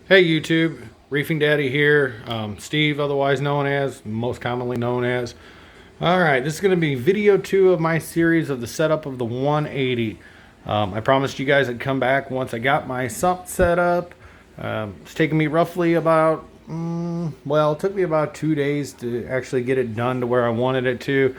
Hey YouTube, Reefing Daddy here. Steve, otherwise known as, most commonly known as. Alright, this is going to be video 2 of my series of the setup of the 180. I promised you guys I'd come back once I got my sump set up. It's taken me roughly about, it took me about 2 days to actually get it done to where I wanted it to.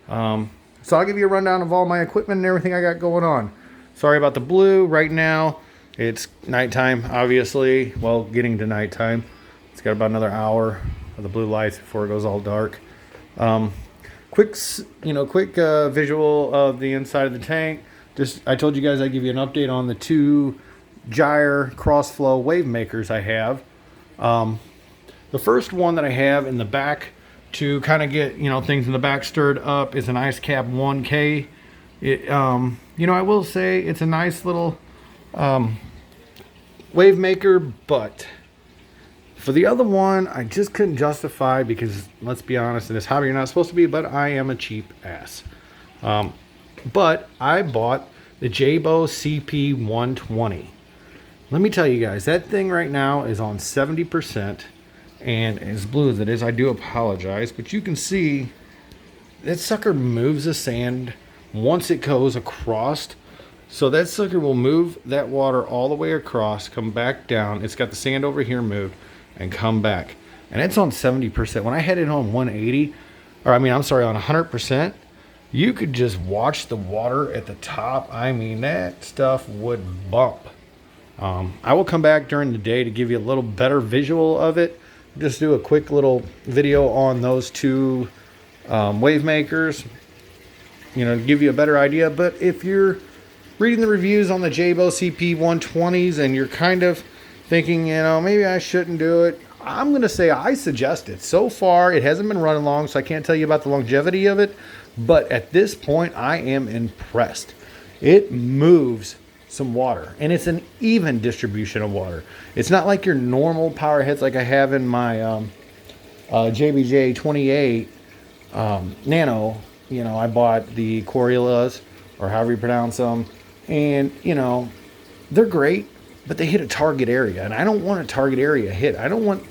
So I'll give you a rundown of all my equipment and everything I got going on. Sorry about the blue right now. It's nighttime, obviously. Well, getting to nighttime. It's got about another hour of the blue lights before it goes all dark. Quick visual of the inside of the tank. I told you guys I'd give you an update on the 2 gyre cross-flow wave makers I have. The first one that I have in the back to kind of get things in the back stirred up is an Ice Cap 1K. I will say it's a nice little wave maker, but for the other one I just couldn't justify, because let's be honest, in this hobby you're not supposed to be, but I am a cheap ass. But I bought the Jabo CP120. Let me tell you guys, that thing right now is on 70%, and as blue as it is, I do apologize, but you can see that sucker moves the sand once it goes across. So that sucker will move that water all the way across, come back down. It's got the sand over here moved, and come back. And it's on 70%. When I had it on 180, on 100%, you could just watch the water at the top. I mean, that stuff would bump. I will come back during the day to give you a little better visual of it. Just do a quick little video on those 2 wave makers, to give you a better idea. But if you're reading the reviews on the Jabo CP120s and you're kind of thinking, maybe I shouldn't do it, I'm going to say I suggest it. So far, it hasn't been running long, so I can't tell you about the longevity of it. But at this point, I am impressed. It moves some water, and it's an even distribution of water. It's not like your normal power heads like I have in my JBJ 28 Nano. I bought the Coriolis, or however you pronounce them. And, they're great, but they hit a target area. And I don't want a target area hit. I don't want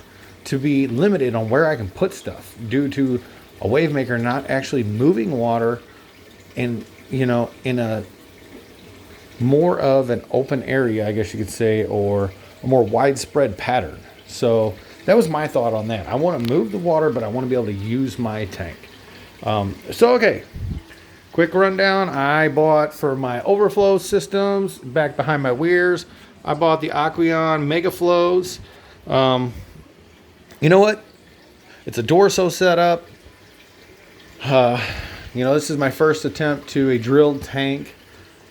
to be limited on where I can put stuff due to a wave maker not actually moving water in a more of an open area, I guess you could say, or a more widespread pattern. So that was my thought on that. I want to move the water, but I want to be able to use my tank. Okay. Quick rundown, I bought for my overflow systems back behind my weirs, I bought the Aqueon Mega Flows. You know what? It's a Durso setup. This is my first attempt to a drilled tank.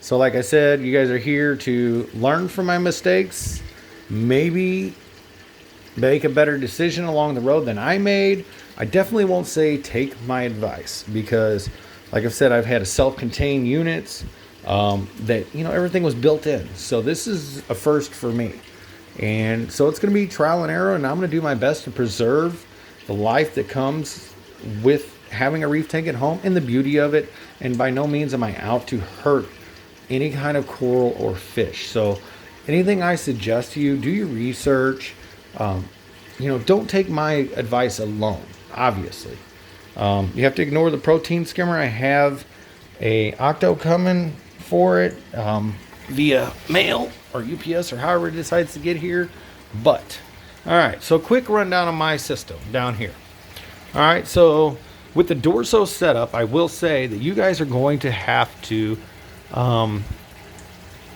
So like I said, you guys are here to learn from my mistakes. Maybe make a better decision along the road than I made. I definitely won't say take my advice, because like I've said, I've had a self-contained units that, everything was built in. So this is a first for me. And so it's going to be trial and error, and I'm going to do my best to preserve the life that comes with having a reef tank at home and the beauty of it. And by no means am I out to hurt any kind of coral or fish. So anything I suggest to you, do your research. Don't take my advice alone, obviously. You have to ignore the protein skimmer. I have a Octo coming for it via mail or UPS or however it decides to get here. But, all right, so quick rundown of my system down here. All right, so with the Durso setup, I will say that you guys are going to have to, you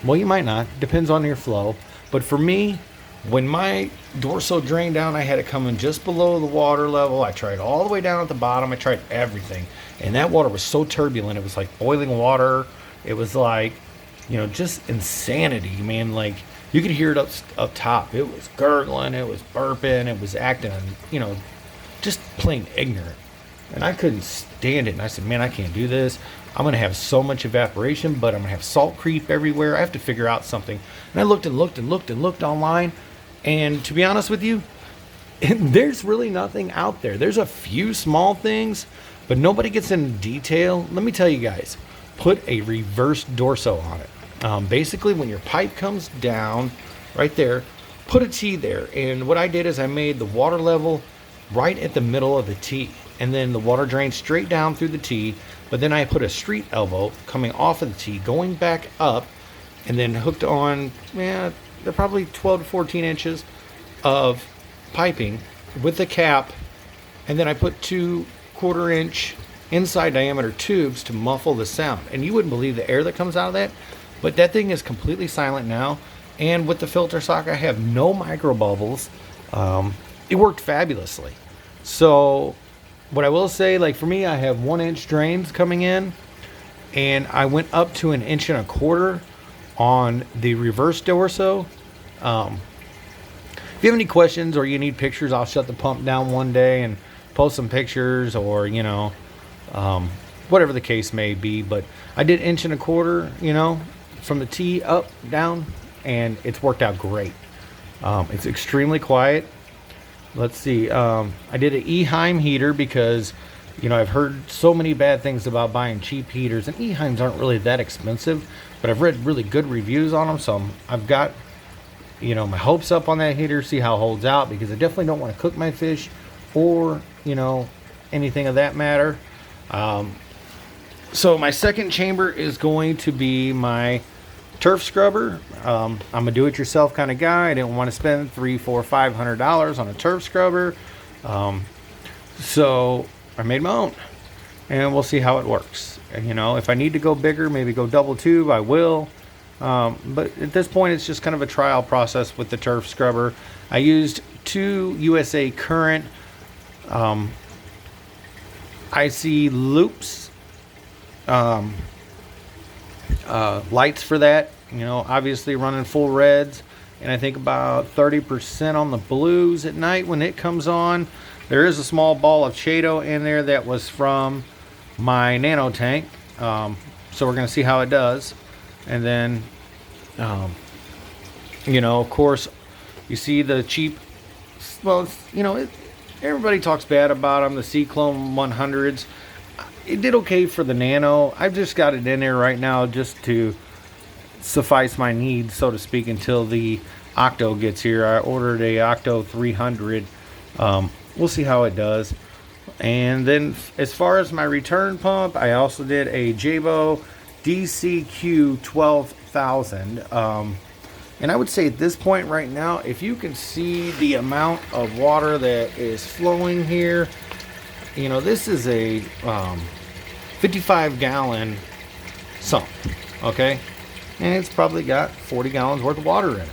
might not, depends on your flow. But for me, when my Durso Drain down, I had it coming just below the water level. I tried all the way down at the bottom. I tried everything. And that water was so turbulent. It was like boiling water. It was like, just insanity, man. Like, you could hear it up top. It was gurgling. It was burping. It was acting, just plain ignorant. And I couldn't stand it. And I said, man, I can't do this. I'm going to have so much evaporation, but I'm going to have salt creep everywhere. I have to figure out something. And I looked and looked and looked and looked online. And to be honest with you, there's really nothing out there. There's a few small things, but nobody gets into detail. Let me tell you guys, put a reverse Durso on it. Basically, when your pipe comes down right there, put a T there. And what I did is I made the water level right at the middle of the T, and then the water drained straight down through the T. But then I put a street elbow coming off of the T, going back up, and then hooked on, they're probably 12 to 14 inches of piping with the cap. And then I put 2 1/4-inch inside diameter tubes to muffle the sound. And you wouldn't believe the air that comes out of that, but that thing is completely silent now. And with the filter sock, I have no micro bubbles. It worked fabulously. So what I will say, like for me, I have 1-inch drains coming in, and I went up to 1 1/4 on the reverse Durso. If you have any questions or you need pictures, I'll shut the pump down one day and post some pictures, or whatever the case may be. But I did 1 1/4, from the T up, down, and it's worked out great. It's extremely quiet. Let's see. I did an Eheim heater because, I've heard so many bad things about buying cheap heaters, and Eheims aren't really that expensive, but I've read really good reviews on them. So I've got, my hopes up on that heater, see how it holds out, because I definitely don't want to cook my fish or, anything of that matter. So my second chamber is going to be my turf scrubber. I'm a do-it-yourself kind of guy. I didn't want to spend $300, $400, $500 on a turf scrubber, so I made my own, and we'll see how it works. And, if I need to go bigger, maybe go double tube, I will. But at this point, it's just kind of a trial process with the turf scrubber. I used 2 USA Current IC loops, lights for that, obviously running full reds, and I think about 30% on the blues at night when it comes on. There is a small ball of Chaeto in there that was from my nano tank, so we're going to see how it does. And then of course, you see the cheap, everybody talks bad about them, the Cyclone 100s. It did okay for the nano. I've just got it in there right now just to suffice my needs, so to speak, until the Octo gets here. I ordered a Octo 300. We'll see how it does. And then as far as my return pump, I also did a Jabo DCQ 12,000. And I would say at this point right now, if you can see the amount of water that is flowing here, this is a 55-gallon sump, okay? And it's probably got 40 gallons worth of water in it.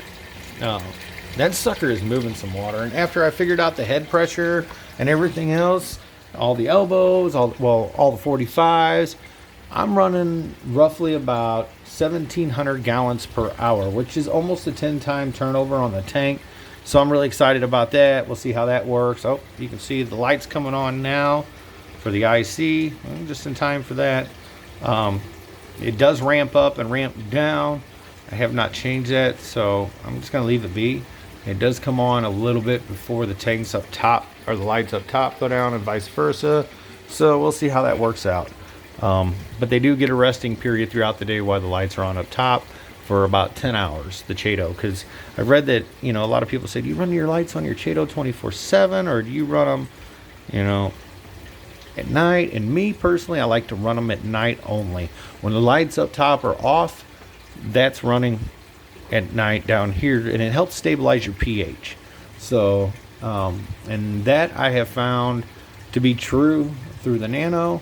That sucker is moving some water. And after I figured out the head pressure and everything else, all the elbows, all the 45s, I'm running roughly about 1,700 gallons per hour, which is almost a 10-time turnover on the tank. So I'm really excited about that. We'll see how that works. Oh, you can see the lights coming on now for the IC. Just in time for that. It does ramp up and ramp down. I have not changed that, so I'm just going to leave it be. It does come on a little bit before the tanks up top, or the lights up top go down, and vice versa. So we'll see how that works out. But they do get a resting period throughout the day while the lights are on up top for about 10 hours, the Chaeto. Because I've read that, a lot of people say, do you run your lights on your Chaeto 24/7, or do you run them, at night? And me personally, I like to run them at night only. When the lights up top are off, that's running at night down here, and it helps stabilize your pH. So, and that I have found to be true through the Nano.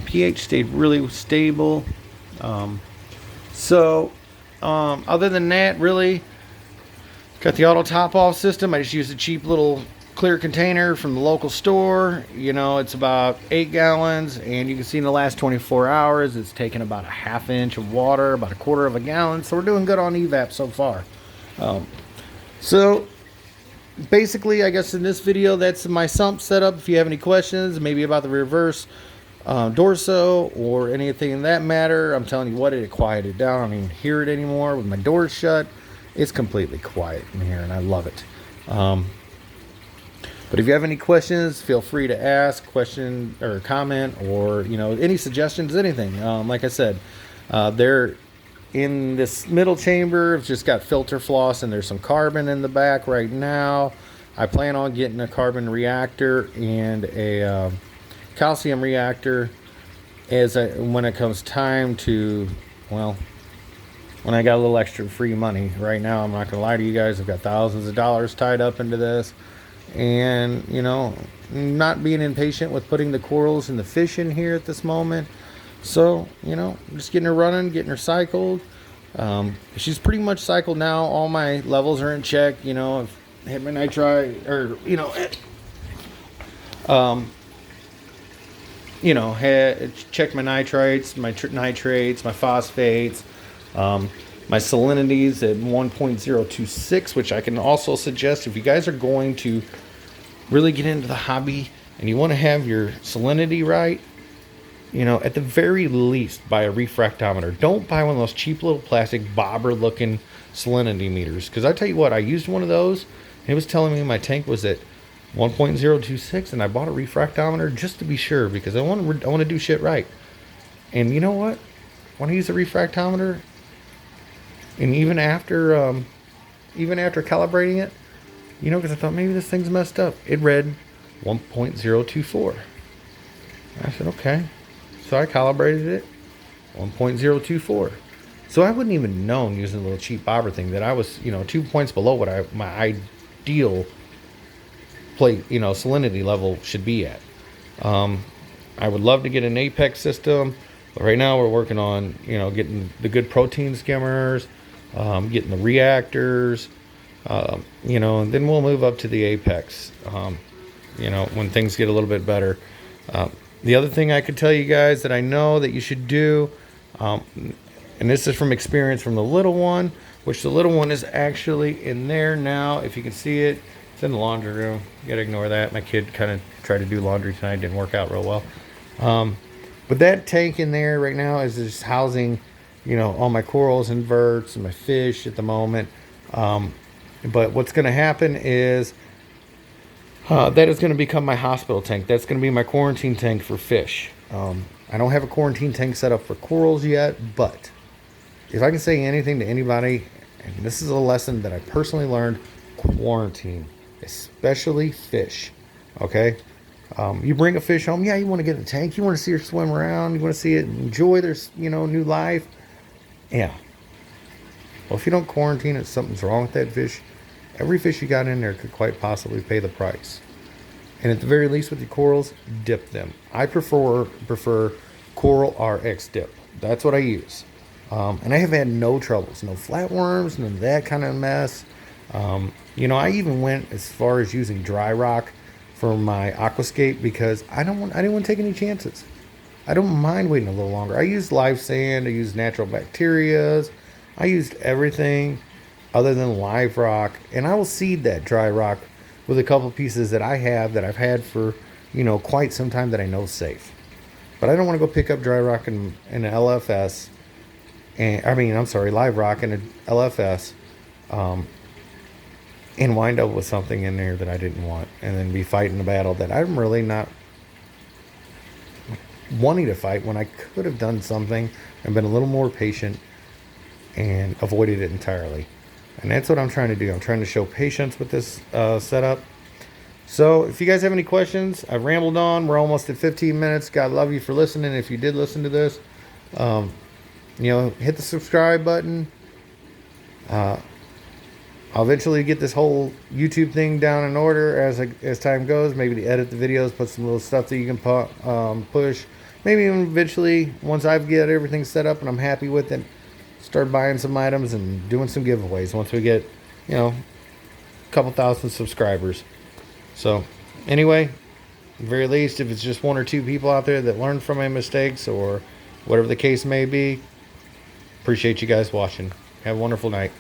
pH stayed really stable. Other than that, really, got the auto top off system. I just used a cheap little clear container from the local store. It's about 8 gallons, and you can see in the last 24 hours it's taken about a 1/2 inch of water, about 1/4 of a gallon. So we're doing good on evap so far. So basically, I guess in this video, that's my sump setup. If you have any questions, maybe about the reverse Durso or anything in that matter, I'm telling you what, it quieted down. I don't even hear it anymore with my doors shut. It's completely quiet in here, and I love it. But if you have any questions, feel free to ask, question, or comment, or any suggestions, anything. Like I said, there in this middle chamber, it's just got filter floss, and there's some carbon in the back right now. I plan on getting a carbon reactor and a calcium reactor when it comes time to, well, when I got a little extra free money. Right now, I'm not going to lie to you guys, I've got thousands of dollars tied up into this. And, you know, not being impatient with putting the corals and the fish in here at this moment. So, you know, just getting her running, getting her cycled. She's pretty much cycled now. All my levels are in check. You know, I've hit my nitrite, or, checked my nitrites, my nitrates, my phosphates, my salinities at 1.026, which I can also suggest if you guys are going to really get into the hobby and you want to have your salinity right, you know, at the very least, buy a refractometer. Don't buy one of those cheap little plastic bobber looking salinity meters. Because I tell you what, I used one of those, and it was telling me my tank was at 1.026, and I bought a refractometer just to be sure, because I want to do shit right. And you know what? When I use a refractometer, and even after calibrating it, you know, because I thought maybe this thing's messed up, it read 1.024. I said, okay. So I calibrated it 1.024. So I wouldn't even known using a little cheap bobber thing that I was, 2 points below what my ideal salinity level should be at. I would love to get an Apex system, but right now we're working on, getting the good protein skimmers, getting the reactors, and then we'll move up to the Apex, when things get a little bit better. The other thing I could tell you guys that I know that you should do, and this is from experience from the little one, which the little one is actually in there now. If you can see it, it's in the laundry room. You gotta ignore that. My kid kind of tried to do laundry tonight, didn't work out real well. But that tank in there right now is just housing, all my corals and verts and my fish at the moment. But what's going to happen is that is going to become my hospital tank. That's going to be my quarantine tank for fish. I don't have a quarantine tank set up for corals yet, but if I can say anything to anybody, and this is a lesson that I personally learned, quarantine, especially fish. Okay? You bring a fish home, yeah, you want to get in the tank, you want to see her swim around, you want to see it enjoy their, new life. Yeah. Well, if you don't quarantine it, something's wrong with that fish. Every fish you got in there could quite possibly pay the price. And at the very least with your corals, dip them. I prefer Coral RX dip. That's what I use. And I have had no troubles, no flatworms, none of that kind of mess. I even went as far as using dry rock for my aquascape because I didn't want to take any chances. I don't mind waiting a little longer. I used live sand, I used natural bacterias, I used everything other than live rock, and I will seed that dry rock with a couple pieces that I've had for, quite some time that I know is safe. But I don't want to go pick up dry rock in an LFS, live rock in an LFS, and wind up with something in there that I didn't want, and then be fighting a battle that I'm really not wanting to fight when I could have done something and been a little more patient and avoided it entirely. And that's what I'm trying to do. I'm trying to show patience with this setup. So if you guys have any questions, I've rambled on. We're almost at 15 minutes. God love you for listening. If you did listen to this, hit the subscribe button. I'll eventually get this whole YouTube thing down in order as time goes. Maybe to edit the videos, put some little stuff that you can push. Maybe even eventually, once I've got everything set up and I'm happy with it, start buying some items and doing some giveaways once we get, a couple thousand subscribers. So, anyway, at the very least, if it's just one or two people out there that learned from my mistakes or whatever the case may be, appreciate you guys watching. Have a wonderful night.